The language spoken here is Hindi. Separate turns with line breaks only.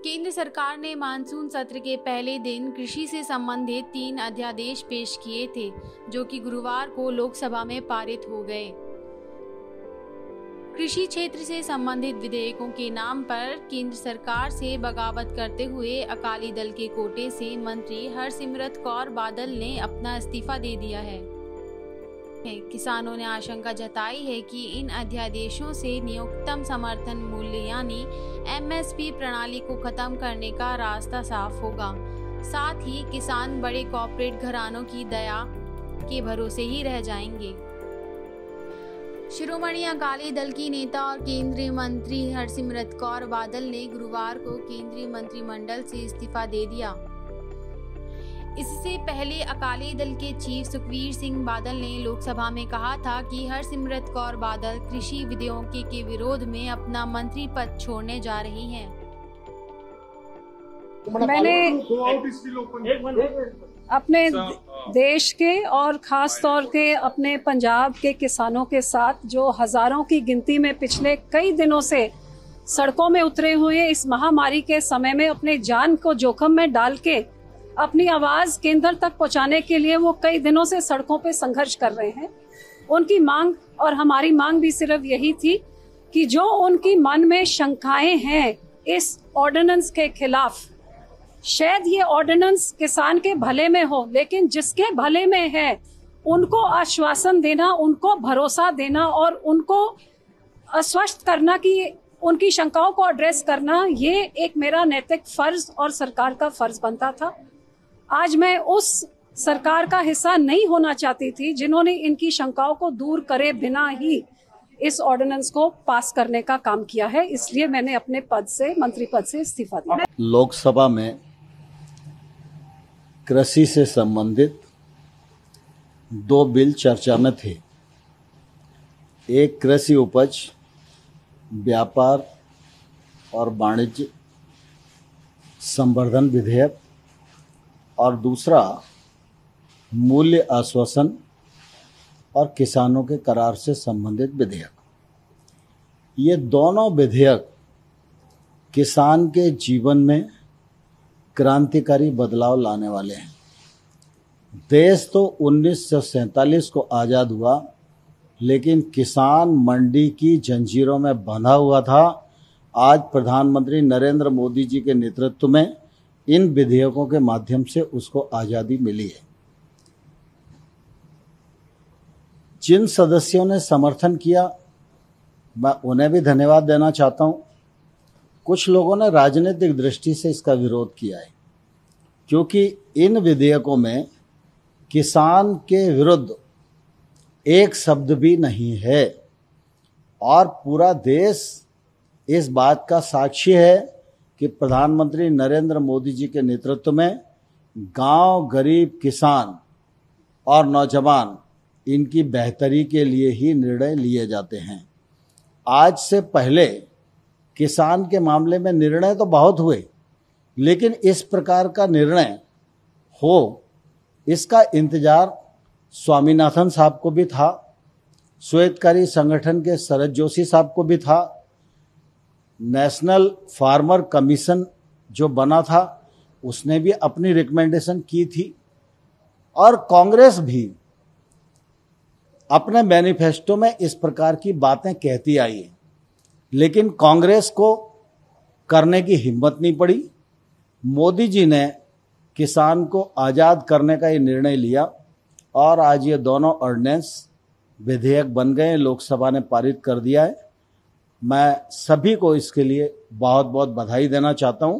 केंद्र सरकार ने मानसून सत्र के पहले दिन कृषि से संबंधित 3 अध्यादेश पेश किए थे, जो कि गुरुवार को लोकसभा में पारित हो गए। कृषि क्षेत्र से संबंधित विधेयकों के नाम पर केंद्र सरकार से बगावत करते हुए अकाली दल के कोटे से मंत्री हरसिमरत कौर बादल ने अपना इस्तीफा दे दिया है। किसानों ने आशंका जताई है कि इन अध्यादेशों से न्यूनतम समर्थन मूल्य यानी एमएसपी प्रणाली को खत्म करने का रास्ता साफ होगा। साथ ही किसान बड़े कॉर्पोरेट घरानों की दया के भरोसे ही रह जाएंगे। शिरोमणि अकाली दल की नेता और केंद्रीय मंत्री हरसिमरत कौर बादल ने गुरुवार को केंद्रीय मंत्रिमंडल से इस्तीफा दे दिया। इससे पहले अकाली दल के चीफ सुखबीर सिंह बादल ने लोकसभा में कहा था कि हरसिमरत कौर बादल कृषि विधेयकों के विरोध में अपना मंत्री पद छोड़ने जा रही हैं।
मैंने अपने देश के और खास तौर के अपने पंजाब के किसानों के साथ जो हजारों की गिनती में पिछले कई दिनों से सड़कों में उतरे हुए इस महामारी के समय में अपने जान को जोखिम में डाल के अपनी आवाज केंद्र तक पहुंचाने के लिए वो कई दिनों से सड़कों पे संघर्ष कर रहे हैं। उनकी मांग और हमारी मांग भी सिर्फ यही थी कि जो उनकी मन में शंकाएं हैं इस ऑर्डिनेंस के खिलाफ, शायद ये ऑर्डिनेंस किसान के भले में हो, लेकिन जिसके भले में है उनको आश्वासन देना, उनको भरोसा देना और उनको आश्वस्त करना कि उनकी शंकाओं को एड्रेस करना, ये एक मेरा नैतिक फर्ज और सरकार का फर्ज बनता था। आज मैं उस सरकार का हिस्सा नहीं होना चाहती थी जिन्होंने इनकी शंकाओं को दूर करे बिना ही इस ऑर्डिनेंस को पास करने का काम किया है। इसलिए मैंने अपने पद से, मंत्री पद से इस्तीफा दिया।
लोकसभा में कृषि से संबंधित 2 बिल चर्चा में थे। एक कृषि उपज व्यापार और वाणिज्य संवर्धन विधेयक और दूसरा मूल्य आश्वासन और किसानों के करार से संबंधित विधेयक। ये दोनों विधेयक किसान के जीवन में क्रांतिकारी बदलाव लाने वाले हैं। देश तो 1947 को आज़ाद हुआ, लेकिन किसान मंडी की जंजीरों में बंधा हुआ था। आज प्रधानमंत्री नरेंद्र मोदी जी के नेतृत्व में इन विधेयकों के माध्यम से उसको आज़ादी मिली है। जिन सदस्यों ने समर्थन किया, मैं उन्हें भी धन्यवाद देना चाहता हूं। कुछ लोगों ने राजनीतिक दृष्टि से इसका विरोध किया है, क्योंकि इन विधेयकों में किसान के विरुद्ध एक शब्द भी नहीं है और पूरा देश इस बात का साक्षी है कि प्रधानमंत्री नरेंद्र मोदी जी के नेतृत्व में गांव, गरीब, किसान और नौजवान इनकी बेहतरी के लिए ही निर्णय लिए जाते हैं। आज से पहले किसान के मामले में निर्णय तो बहुत हुए, लेकिन इस प्रकार का निर्णय हो इसका इंतजार स्वामीनाथन साहब को भी था, श्वेतकारी संगठन के शरद जोशी साहब को भी था, नेशनल फार्मर कमीशन जो बना था उसने भी अपनी रिकमेंडेशन की थी और कांग्रेस भी अपने मैनिफेस्टो में इस प्रकार की बातें कहती आई है, लेकिन कांग्रेस को करने की हिम्मत नहीं पड़ी। मोदी जी ने किसान को आज़ाद करने का ये निर्णय लिया और आज ये दोनों ऑर्डिनेंस विधेयक बन गए, लोकसभा ने पारित कर दिया है। मैं सभी को इसके लिए बहुत बहुत बधाई देना चाहता हूं।